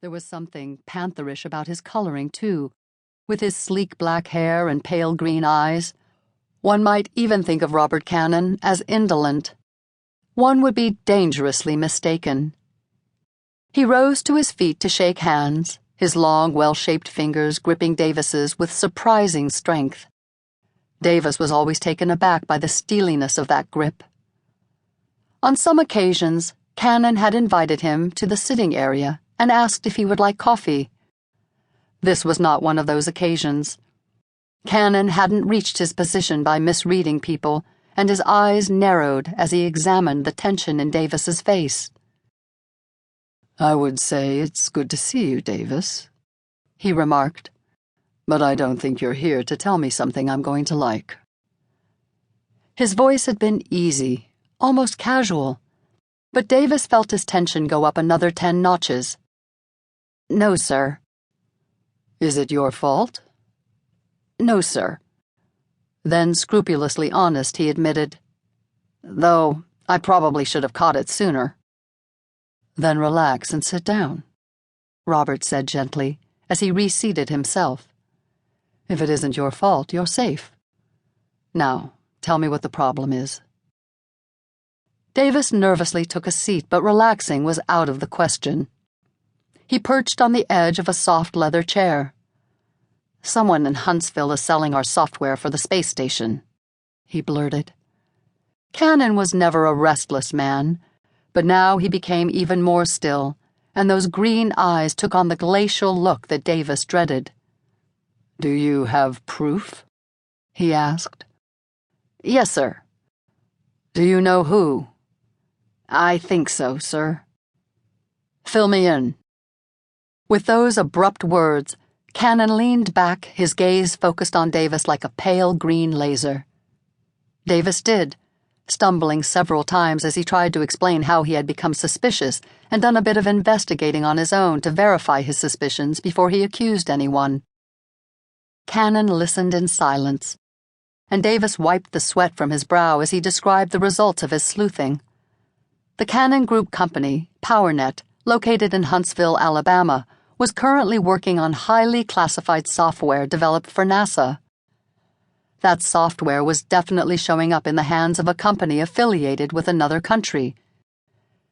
There was something pantherish about his coloring, too, with his sleek black hair and pale green eyes. One might even think of Robert Cannon as indolent. One would be dangerously mistaken. He rose to his feet to shake hands, his long, well-shaped fingers gripping Davis's with surprising strength. Davis was always taken aback by the steeliness of that grip. On some occasions, Cannon had invited him to the sitting area and asked if he would like coffee. This was not one of those occasions. Cannon hadn't reached his position by misreading people, and his eyes narrowed as he examined the tension in Davis's face. "I would say it's good to see you, Davis," he remarked. "But I don't think you're here to tell me something I'm going to like." His voice had been easy, almost casual, but Davis felt his tension go up another 10 notches. "No, sir." "Is it your fault?" "No, sir." Then, scrupulously honest, he admitted, "Though I probably should have caught it sooner." "Then relax and sit down," Robert said gently, as he reseated himself. "If it isn't your fault, you're safe. Now, tell me what the problem is." Davis nervously took a seat, but relaxing was out of the question. He perched on the edge of a soft leather chair. "Someone in Huntsville is selling our software for the space station," he blurted. Cannon was never a restless man, but now he became even more still, and those green eyes took on the glacial look that Davis dreaded. "Do you have proof?" he asked. "Yes, sir." "Do you know who?" "I think so, sir." "Fill me in." With those abrupt words, Cannon leaned back, his gaze focused on Davis like a pale green laser. Davis did, stumbling several times as he tried to explain how he had become suspicious and done a bit of investigating on his own to verify his suspicions before he accused anyone. Cannon listened in silence, and Davis wiped the sweat from his brow as he described the results of his sleuthing. The Cannon Group company, PowerNet, located in Huntsville, Alabama, was currently working on highly classified software developed for NASA. That software was definitely showing up in the hands of a company affiliated with another country.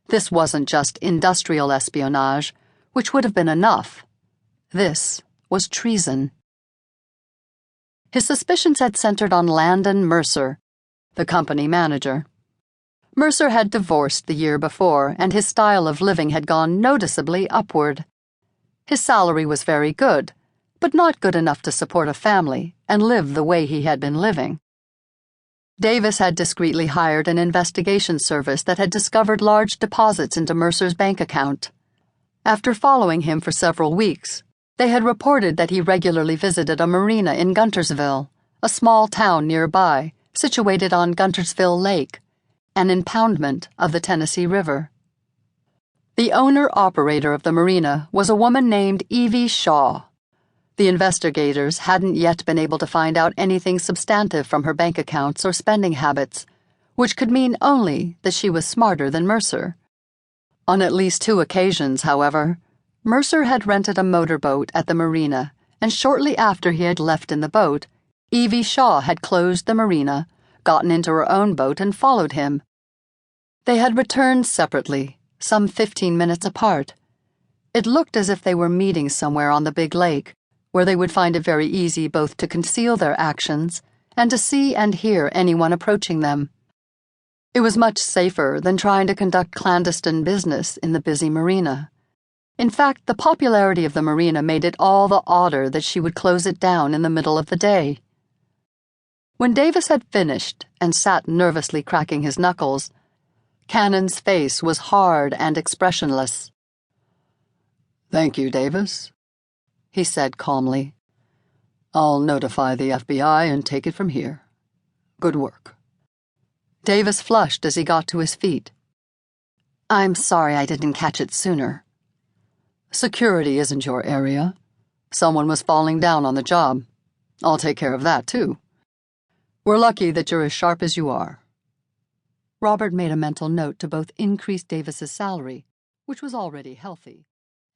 This wasn't just industrial espionage, which would have been enough. This was treason. His suspicions had centered on Landon Mercer, the company manager. Mercer had divorced the year before, and his style of living had gone noticeably upward. His salary was very good, but not good enough to support a family and live the way he had been living. Davis had discreetly hired an investigation service that had discovered large deposits into Mercer's bank account. After following him for several weeks, they had reported that he regularly visited a marina in Guntersville, a small town nearby, situated on Guntersville Lake, an impoundment of the Tennessee River. The owner-operator of the marina was a woman named Evie Shaw. The investigators hadn't yet been able to find out anything substantive from her bank accounts or spending habits, which could mean only that she was smarter than Mercer. On at least 2 occasions, however, Mercer had rented a motorboat at the marina, and shortly after he had left in the boat, Evie Shaw had closed the marina, gotten into her own boat, and followed him. They had returned separately, some 15 minutes apart. It looked as if they were meeting somewhere on the big lake, where they would find it very easy both to conceal their actions and to see and hear anyone approaching them. It was much safer than trying to conduct clandestine business in the busy marina. In fact, the popularity of the marina made it all the odder that she would close it down in the middle of the day. When Davis had finished and sat nervously cracking his knuckles, Cannon's face was hard and expressionless. "Thank you, Davis," he said calmly. "I'll notify the FBI and take it from here. Good work." Davis flushed as he got to his feet. "I'm sorry I didn't catch it sooner." "Security isn't your area. Someone was falling down on the job. I'll take care of that, too. We're lucky that you're as sharp as you are." Robert made a mental note to both increase Davis's salary, which was already healthy,